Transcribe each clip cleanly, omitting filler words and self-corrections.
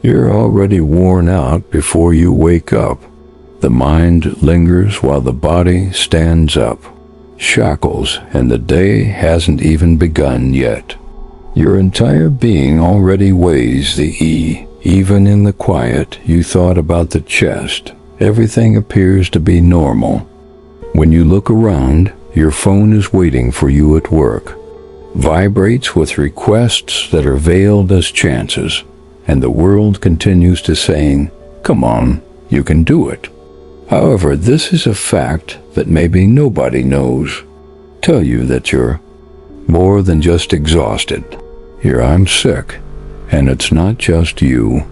You're already worn out before you wake up. The mind lingers while the body stands up. Shackles, and the day hasn't even begun yet. Your entire being already weighs the E. Even in the quiet, you thought about the chest. Everything appears to be normal. When you look around, your phone is waiting for you at work. Vibrates with requests that are veiled as chances, and the world continues to saying, "Come on, you can do it." However, this is a fact that maybe nobody knows. Tell you that you're more than just exhausted. I'm sick, and it's not just you.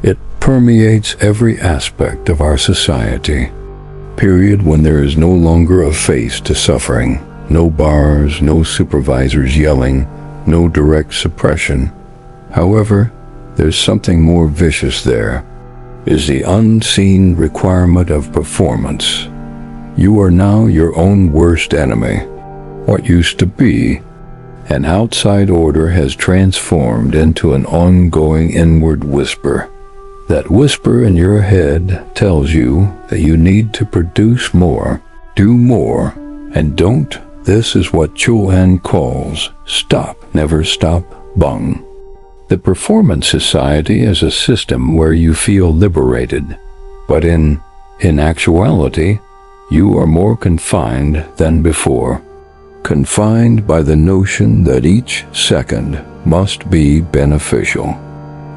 It permeates every aspect of our society. Period. When there is no longer a face to suffering. No bars, no supervisors yelling, no direct suppression. However, there's something more vicious there. Is the unseen requirement of performance. You are now your own worst enemy. What used to be an outside order has transformed into an ongoing inward whisper. That whisper in your head tells you that you need to produce more, do more, and don't. This is what Chul Han calls stop, never stop, bung. The Performance Society is a system where you feel liberated, but in actuality, you are more confined than before. Confined by the notion that each second must be beneficial.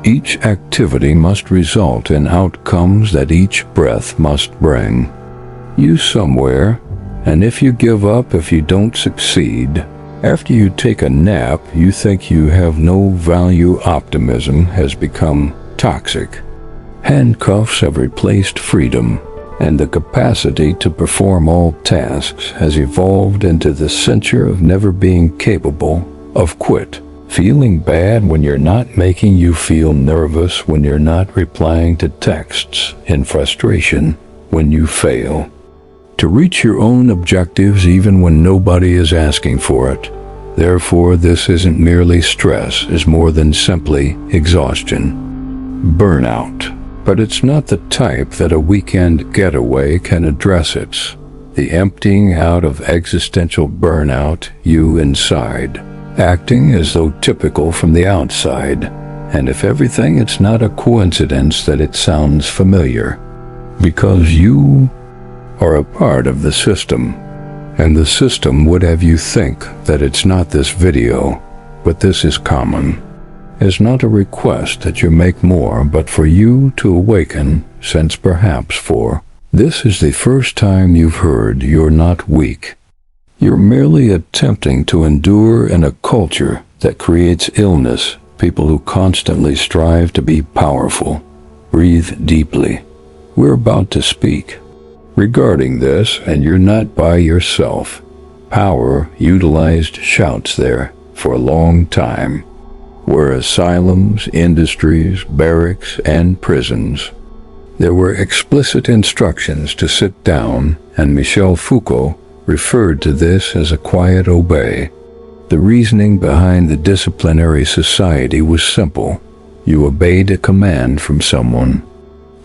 Each activity must result in outcomes that each breath must bring you somewhere, and if you give up, if you don't succeed, after you take a nap, you think you have no value. Optimism has become toxic. Handcuffs have replaced freedom, and the capacity to perform all tasks has evolved into the censure of never being capable of quit. Feeling bad when you're not making you feel nervous when you're not replying to texts, in frustration when you fail. To reach your own objectives even when nobody is asking for it. Therefore, this isn't merely stress, it's more than simply exhaustion. Burnout. But it's not the type that a weekend getaway can address. It's the emptying out of existential burnout, you inside, acting as though typical from the outside. And if everything, it's not a coincidence that it sounds familiar. Because you are a part of the system, and the system would have you think that it's not this video, but this is common. It's not a request that you make more, but for you to awaken, since perhaps this is the first time you've heard you're not weak. You're merely attempting to endure in a culture that creates illness, people who constantly strive to be powerful. Breathe deeply. We're about to speak regarding this, and you're not by yourself. Power utilized shouts there for a long time, were asylums, industries, barracks, and prisons. There were explicit instructions to sit down, and Michel Foucault referred to this as a quiet obey. The reasoning behind the disciplinary society was simple. You obeyed a command from someone.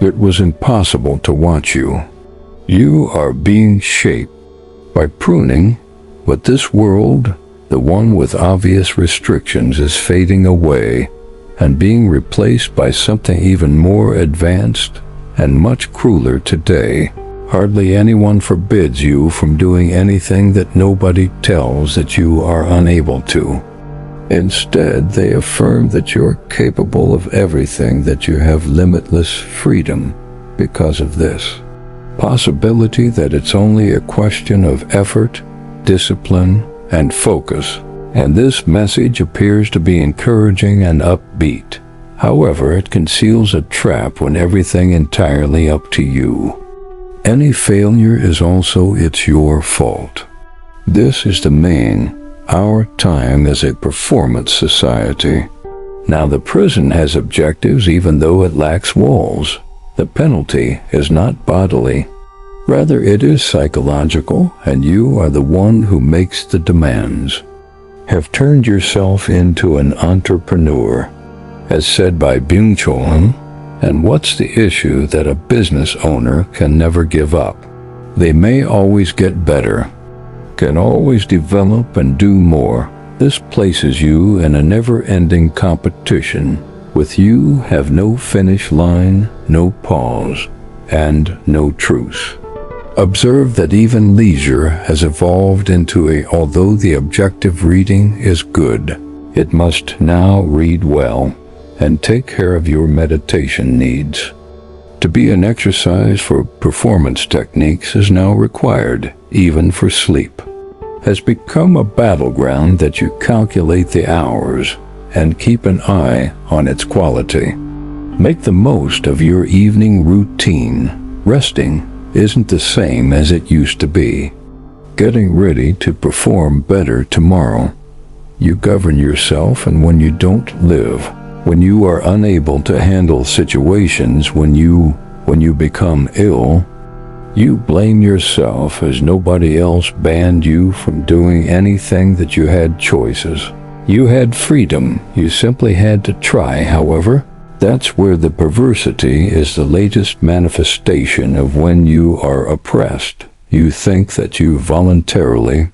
It was impossible to watch you. You are being shaped by pruning, but this world, the one with obvious restrictions, is fading away and being replaced by something even more advanced and much crueler today. Hardly anyone forbids you from doing anything that nobody tells that you are unable to. Instead, they affirm that you're capable of everything, that you have limitless freedom because of this possibility, that it's only a question of effort, discipline, and focus. And this message appears to be encouraging and upbeat. However, it conceals a trap when everything entirely up to you. Any failure is also it's your fault. This is the our time as a performance society. Now the prison has objectives even though it lacks walls. The penalty is not bodily. Rather, it is psychological, and you are the one who makes the demands. Have turned yourself into an entrepreneur. As said by Byung-Chul Han, And what's the issue that a business owner can never give up? They may always get better, can always develop and do more. This places you in a never-ending competition. With you have no finish line, no pause, and no truce. Observe that even leisure has evolved into although the objective reading is good, it must now read well and take care of your meditation needs. To be an exercise for performance techniques is now required, even for sleep. Has become a battleground that you calculate the hours and keep an eye on its quality. Make the most of your evening routine. Resting isn't the same as it used to be. Getting ready to perform better tomorrow. You govern yourself, and when you don't live, when you are unable to handle situations, when you become ill, you blame yourself as nobody else banned you from doing anything, that you had choices. You had freedom, you simply had to try. However, that's where the perversity is the latest manifestation of when you are oppressed. You think that you voluntarily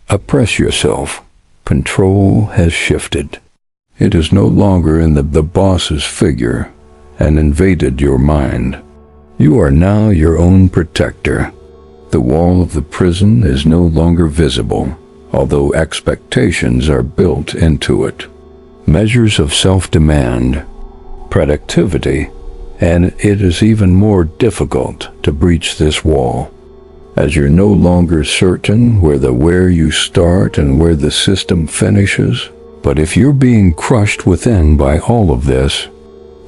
oppress yourself. Control has shifted. It is no longer in the boss's figure and invaded your mind. You are now your own protector. The wall of the prison is no longer visible, although expectations are built into it. Measures of self-demand, productivity, and it is even more difficult to breach this wall, as you're no longer certain where you start and where the system finishes. But if you're being crushed within by all of this,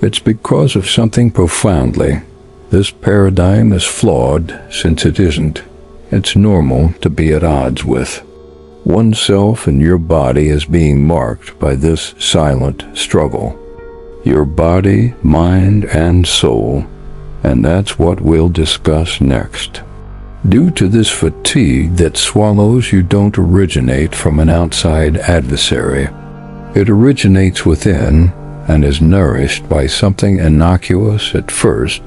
it's because of something profoundly. This paradigm is flawed, since it isn't. It's normal to be at odds with oneself, and your body is being marked by this silent struggle. Your body, mind, and soul, and that's what we'll discuss next. Due to this fatigue that swallows you don't originate from an outside adversary. It originates within and is nourished by something innocuous at first,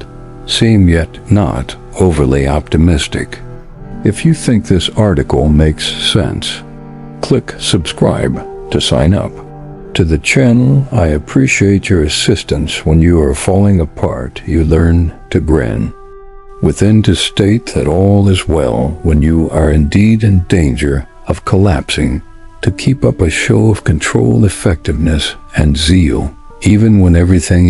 seem yet not overly optimistic. If you think this article makes sense, click subscribe to sign up to the channel. I appreciate your assistance. When you are falling apart, you learn to grin within to state that all is well. When you are indeed in danger of collapsing, to keep up a show of control, effectiveness, and zeal, even when everything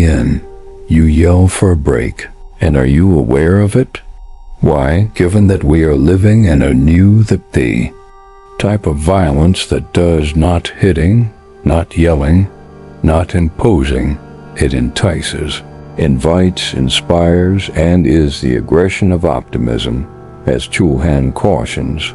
you yell for a break. And are you aware of it? Why, given that we are living in a new the type of violence that does not hitting, not yelling, not imposing, it entices, invites, inspires, and is the aggression of optimism, as Chul Han cautions.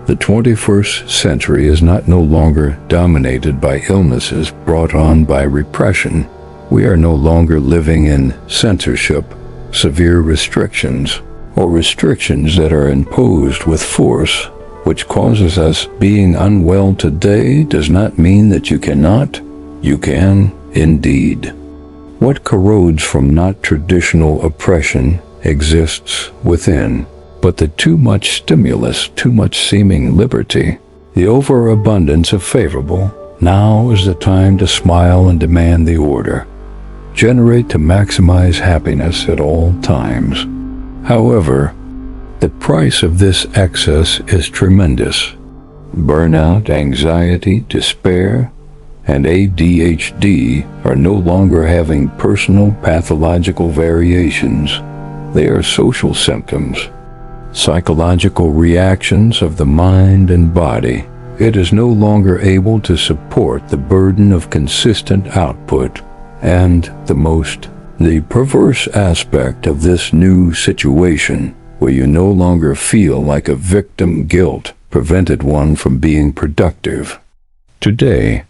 The 21st century is no longer dominated by illnesses brought on by repression. We are no longer living in censorship, severe restrictions, or restrictions that are imposed with force, which causes us being unwell today does not mean that you cannot. You can, indeed. What corrodes from not traditional oppression exists within, but the too much stimulus, too much seeming liberty, the overabundance of favorable. Now is the time to smile and demand the order. Generate to maximize happiness at all times. However, the price of this excess is tremendous. Burnout, anxiety, despair, and ADHD are no longer having personal pathological variations. They are social symptoms, psychological reactions of the mind and body. It is no longer able to support the burden of consistent output, and the perverse aspect of this new situation, where you no longer feel like a victim, guilt prevented one from being productive. Today,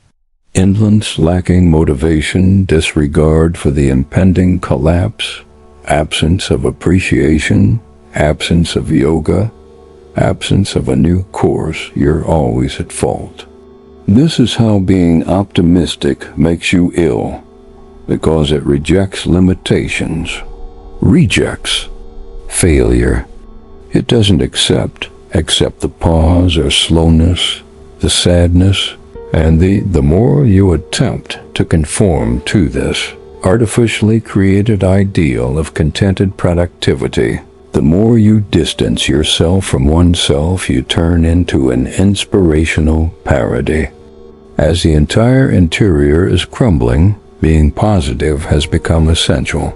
indolence, lacking motivation, disregard for the impending collapse, absence of appreciation, absence of yoga, absence of a new course, you're always at fault. This is how being optimistic makes you ill. because it rejects limitations, rejects failure. It doesn't accept the pause or slowness, the sadness, and the more you attempt to conform to this artificially created ideal of contented productivity, the more you distance yourself from oneself, you turn into an inspirational parody. As the entire interior is crumbling, being positive has become essential.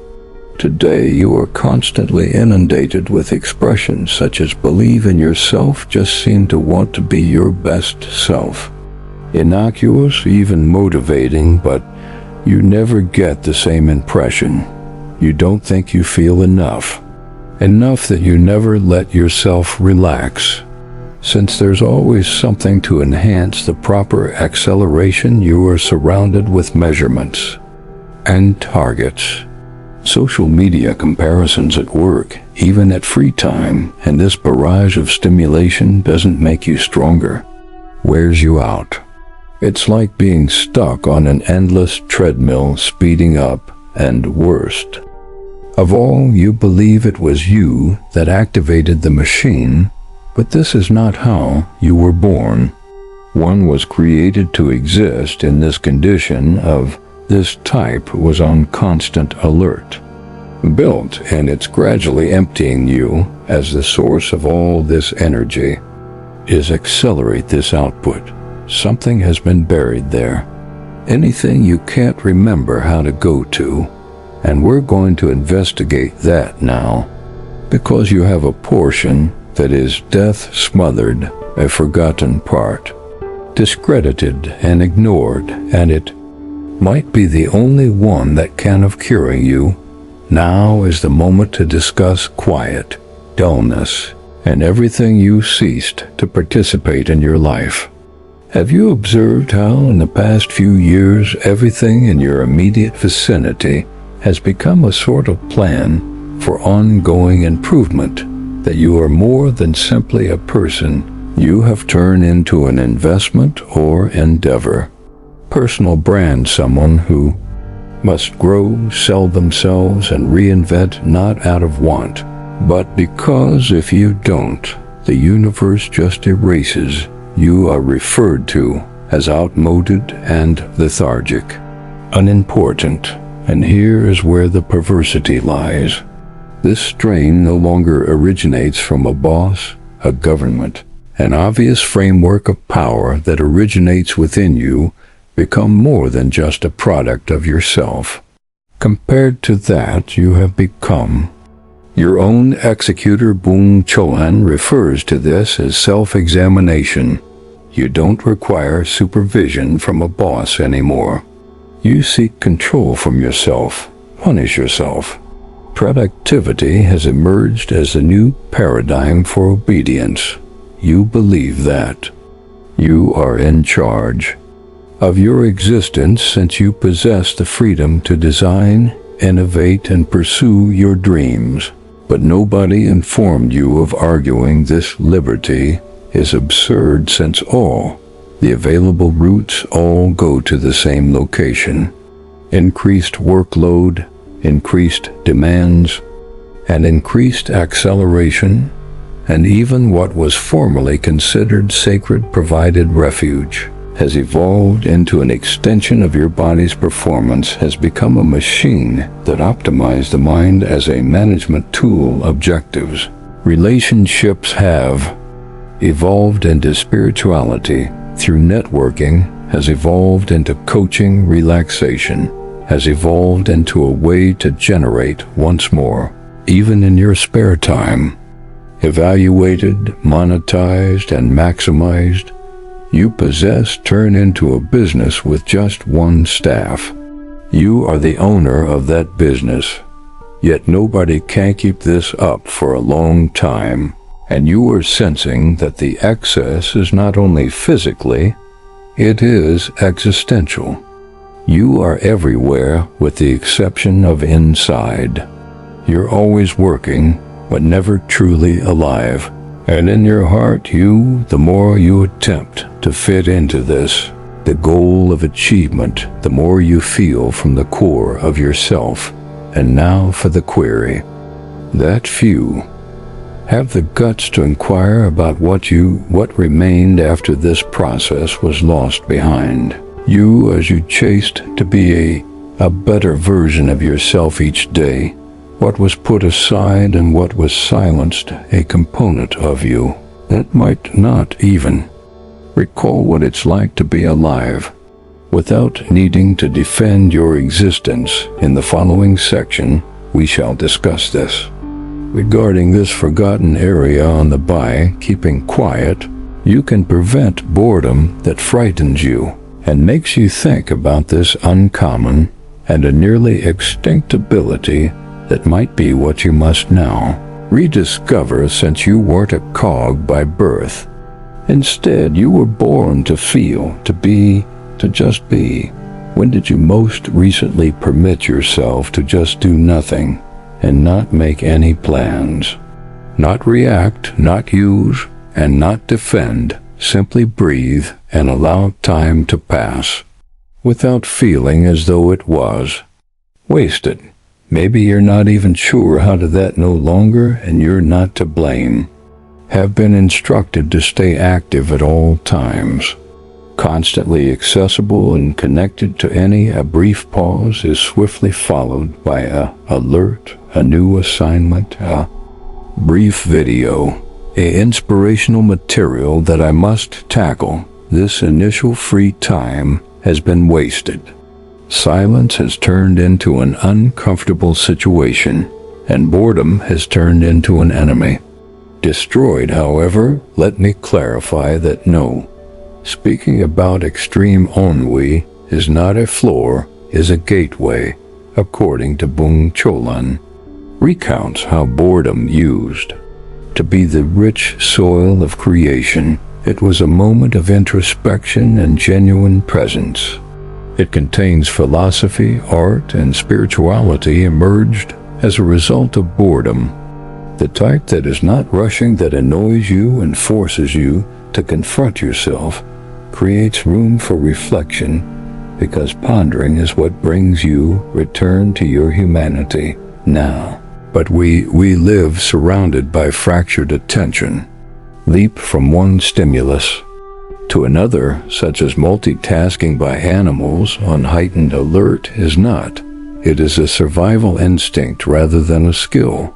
Today you are constantly inundated with expressions such as believe in yourself, just seem to want to be your best self. Innocuous, even motivating, but you never get the same impression. You don't think you feel enough that you never let yourself relax. Since there's always something to enhance the proper acceleration, you are surrounded with measurements and targets. Social media comparisons at work, even at free time, and this barrage of stimulation doesn't make you stronger, wears you out. It's like being stuck on an endless treadmill, speeding up, and worst of all, you believe it was you that activated the machine, but this is not how you were born. One was created to exist in this condition of this type, was on constant alert. Built, and it's gradually emptying you as the source of all this energy, is accelerate this output. Something has been buried there. Anything you can't remember how to go to, and we're going to investigate that now, because you have a portion that is death-smothered, a forgotten part, discredited and ignored, and it might be the only one that can of curing you. Now is the moment to discuss quiet, dullness, and everything you ceased to participate in your life. Have you observed how in the past few years everything in your immediate vicinity has become a sort of plan for ongoing improvement, that you are more than simply a person, you have turned into an investment or endeavor. Personal brand, someone who must grow, sell themselves, and reinvent not out of want, but because if you don't, the universe just erases. You are referred to as outmoded and lethargic, unimportant, and here is where the perversity lies. This strain no longer originates from a boss, a government, an obvious framework of power that originates within you, become more than just a product of yourself. Compared to that, you have become your own executor. Byung-Chul Han refers to this as self-examination. You don't require supervision from a boss anymore. You seek control from yourself, punish yourself. Productivity has emerged as a new paradigm for obedience. You believe that you are in charge of your existence, since you possess the freedom to design, innovate, and pursue your dreams. But nobody informed you of arguing this liberty is absurd, since all the available routes all go to the same location. Increased workload, increased demands, and increased acceleration, and even what was formerly considered sacred provided refuge has evolved into an extension of your body's performance, has become a machine that optimizes the mind as a management tool. Objectives. Relationships have evolved into spirituality through networking, has evolved into coaching. Relaxation has evolved into a way to generate once more, even in your spare time. Evaluated, monetized, and maximized, you possess turn into a business with just one staff. You are the owner of that business. Yet nobody can keep this up for a long time, and you are sensing that the excess is not only physically, it is existential. You are everywhere with the exception of inside. You're always working, but never truly alive. And in your heart, the more you attempt to fit into this, the goal of achievement, the more you feel from the core of yourself. And now for the query. That few have the guts to inquire about what remained after this process was lost behind. You, as you chased to be a better version of yourself each day, what was put aside and what was silenced, a component of you that might not even recall what it's like to be alive. Without needing to defend your existence, in the following section, we shall discuss this. Regarding this forgotten area on the by keeping quiet, you can prevent boredom that frightens you and makes you think about this uncommon and a nearly extinct ability that might be what you must now rediscover, since you weren't a cog by birth. Instead, you were born to feel, to be, to just be. When did you most recently permit yourself to just do nothing and not make any plans? Not react, not use, and not defend. Simply breathe and allow time to pass, without feeling as though it was wasted. Maybe you're not even sure how to that no longer, and you're not to blame. Have been instructed to stay active at all times, constantly accessible and connected to any. A brief pause is swiftly followed by a alert, a new assignment, a brief video, a inspirational material that I must tackle. This initial free time has been wasted. Silence has turned into an uncomfortable situation, and boredom has turned into an enemy. Destroyed, however, let me clarify that no. Speaking about extreme ennui is not a floor, is a gateway, according to Byung-Chul Han. Recounts how boredom used to be the rich soil of creation. It was a moment of introspection and genuine presence. It contains philosophy, art, and spirituality emerged as a result of boredom. The type that is not rushing, that annoys you and forces you to confront yourself, creates room for reflection, because pondering is what brings you return to your humanity now. But we live surrounded by fractured attention. Leap from one stimulus to another, such as multitasking by animals on heightened alert, is not. It is a survival instinct rather than a skill.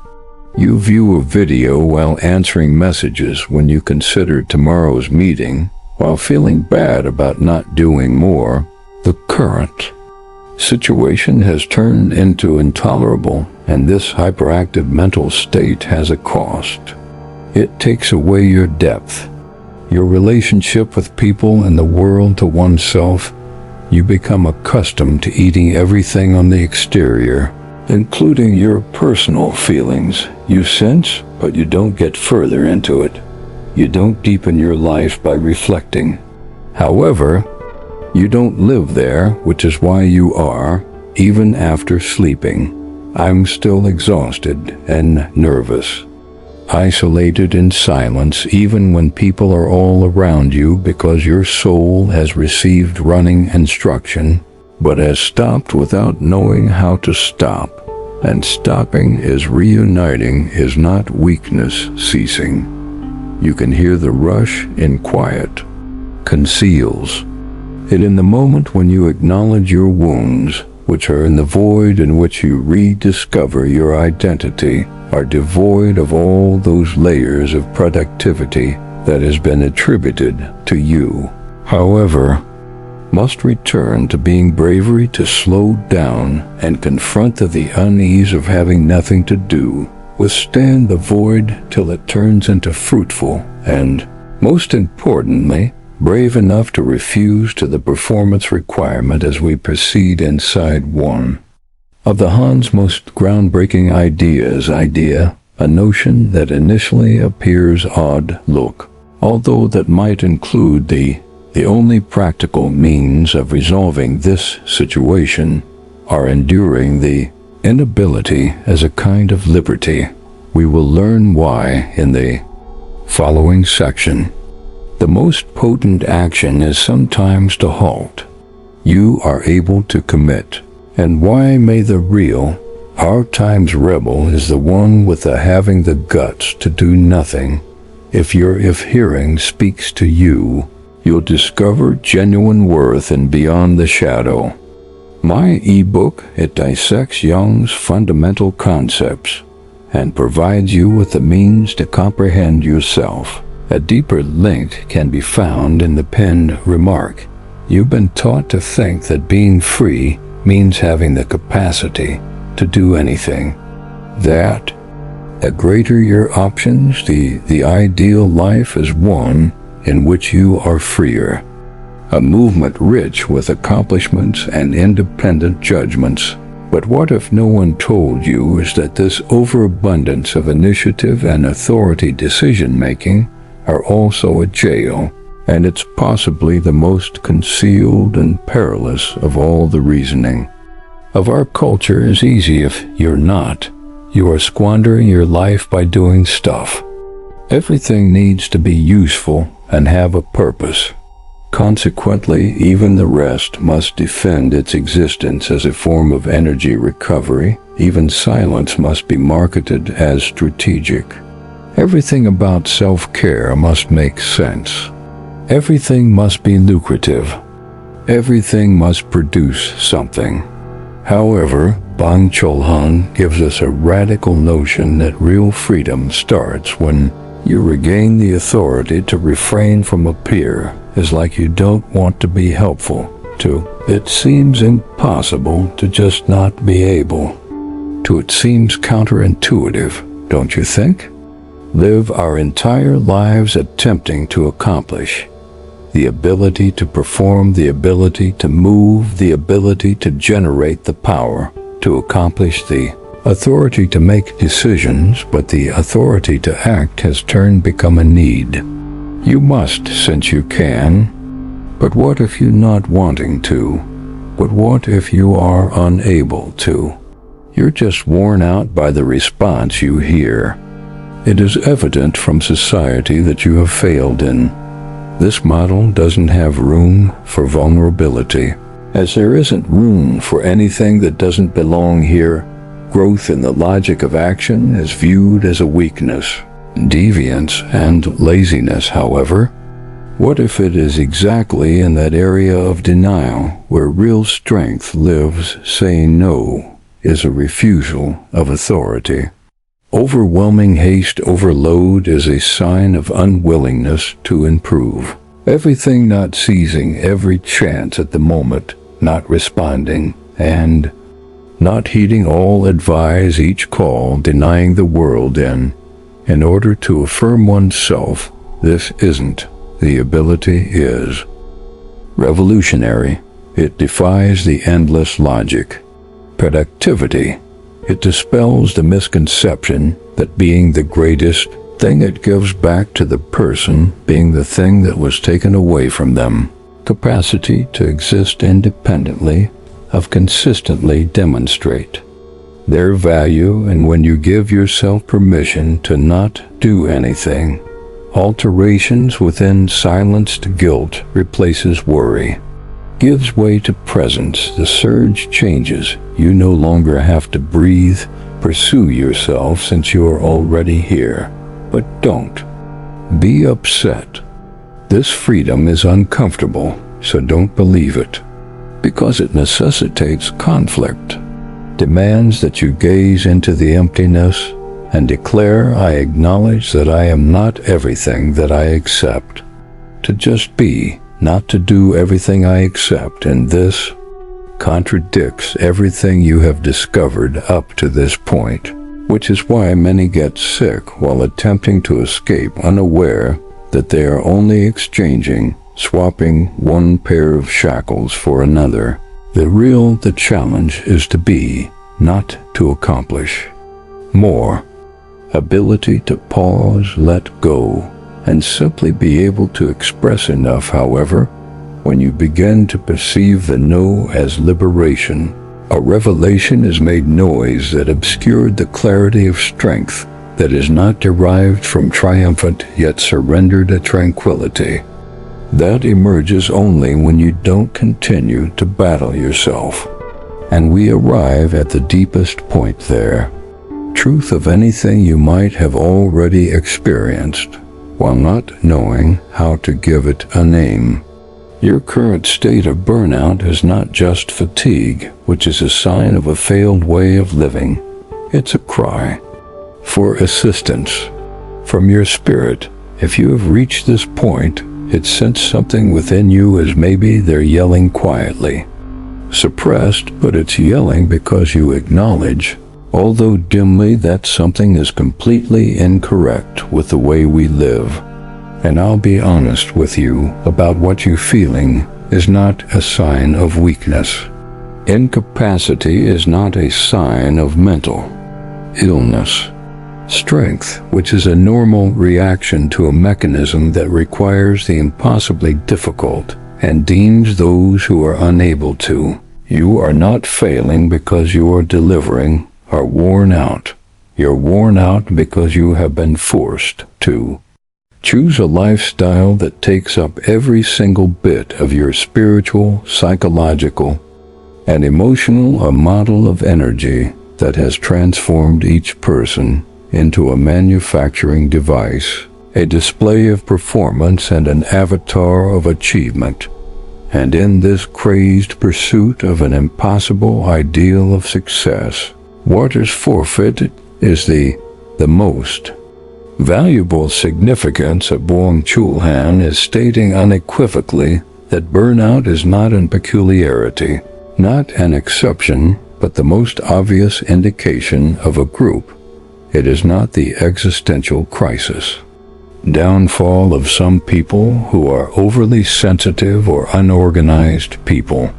You view a video while answering messages when you consider tomorrow's meeting, while feeling bad about not doing more. The current situation has turned into intolerable, and this hyperactive mental state has a cost. It takes away your depth, your relationship with people and the world, to oneself. You become accustomed to eating everything on the exterior, including your personal feelings. You sense, but you don't get further into it. You don't deepen your life by reflecting. However, you don't live there, which is why you are, even after sleeping. I'm still exhausted and nervous, isolated in silence, even when people are all around you, because your soul has received running instruction, but has stopped without knowing how to stop. And stopping is reuniting, is not weakness ceasing. You can hear the rush in quiet, conceals it in the moment when you acknowledge your wounds, which are in the void in which you rediscover your identity, are devoid of all those layers of productivity that has been attributed to you. However, must return to being bravery to slow down and confront the unease of having nothing to do, withstand the void till it turns into fruitful, and, most importantly, brave enough to refuse to the performance requirement as we proceed inside one of the Han's most groundbreaking ideas, a notion that initially appears odd look, although that might include the only practical means of resolving this situation, are enduring the inability as a kind of liberty. We will learn why in the following section. The most potent action is sometimes to halt. You are able to commit. And why may the real, our time's rebel is the one with the having the guts to do nothing. If hearing speaks to you, you'll discover genuine worth in Beyond the Shadow. My ebook, it dissects Jung's fundamental concepts and provides you with the means to comprehend yourself. A deeper link can be found in the pinned remark. You've been taught to think that being free means having the capacity to do anything. That, the greater your options, the ideal life is one in which you are freer. A movement rich with accomplishments and independent judgments. But what if no one told you is that this overabundance of initiative and authority decision-making are also a jail, and it's possibly the most concealed and perilous of all the reasoning of our culture is easy if you're not. You are squandering your life by doing stuff. Everything needs to be useful and have a purpose. Consequently, even the rest must defend its existence as a form of energy recovery. Even silence must be marketed as strategic. Everything about self-care must make sense. Everything must be lucrative. Everything must produce something. However, Byung-Chul Han gives us a radical notion that real freedom starts when you regain the authority to refrain from a peer. It's like you don't want to be helpful to. It seems impossible to just not be able to. It seems counterintuitive, don't you think? Live our entire lives attempting to accomplish. The ability to perform, the ability to move, the ability to generate the power to accomplish, the authority to make decisions, but the authority to act has become a need. You must since you can, but what if you're not wanting to? But what if you are unable to? You're just worn out by the response you hear. It is evident from society that you have failed in. This model doesn't have room for vulnerability. As there isn't room for anything that doesn't belong here, growth in the logic of action is viewed as a weakness. Deviance and laziness, however, what if it is exactly in that area of denial where real strength lives? Saying no is a refusal of authority. Overwhelming haste overload is a sign of unwillingness to improve. Everything not seizing every chance at the moment, not responding, and not heeding all advice, each call, denying the world in order to affirm oneself. This isn't. The ability is revolutionary. It defies the endless logic. Productivity. It dispels the misconception that being the greatest thing, it gives back to the person being the thing that was taken away from them. Capacity to exist independently of consistently demonstrate their value, and when you give yourself permission to not do anything, alterations within silenced guilt replaces worry. Gives way to presence, the surge changes. You no longer have to breathe, pursue yourself since you are already here. But don't be upset. This freedom is uncomfortable, so don't believe it, because it necessitates conflict, demands that you gaze into the emptiness and declare, I acknowledge that I am not everything that I accept. To just be, not to do everything I accept, and this contradicts everything you have discovered up to this point, which is why many get sick while attempting to escape, unaware that they are only swapping one pair of shackles for another. The challenge is to be, not to accomplish. More. Ability to pause, let go, and simply be able to express enough. However, when you begin to perceive the no as liberation, a revelation is made. Noise that obscured the clarity of strength that is not derived from triumphant yet surrendered tranquility. That emerges only when you don't continue to battle yourself. And we arrive at the deepest point there. Truth of anything you might have already experienced, while not knowing how to give it a name. Your current state of burnout is not just fatigue, which is a sign of a failed way of living. It's a cry for assistance from your spirit. If you have reached this point, it sensed something within you as maybe they're yelling quietly. Suppressed, but it's yelling because you acknowledge, although dimly, that something is completely incorrect with the way we live. And I'll be honest with you about what you're feeling is not a sign of weakness. Incapacity is not a sign of mental illness. Strength, which is a normal reaction to a mechanism that requires the impossibly difficult and deems those who are unable to. You are not failing because you are delivering, are worn out. You're worn out because you have been forced to. Choose a lifestyle that takes up every single bit of your spiritual, psychological, and emotional, a model of energy that has transformed each person into a manufacturing device, a display of performance and an avatar of achievement. And in this crazed pursuit of an impossible ideal of success, what is forfeited is the most valuable significance of Byung-Chul Han is stating unequivocally that burnout is not a peculiarity, not an exception, but the most obvious indication of a group. It is not the existential crisis. Downfall of some people who are overly sensitive or unorganized people.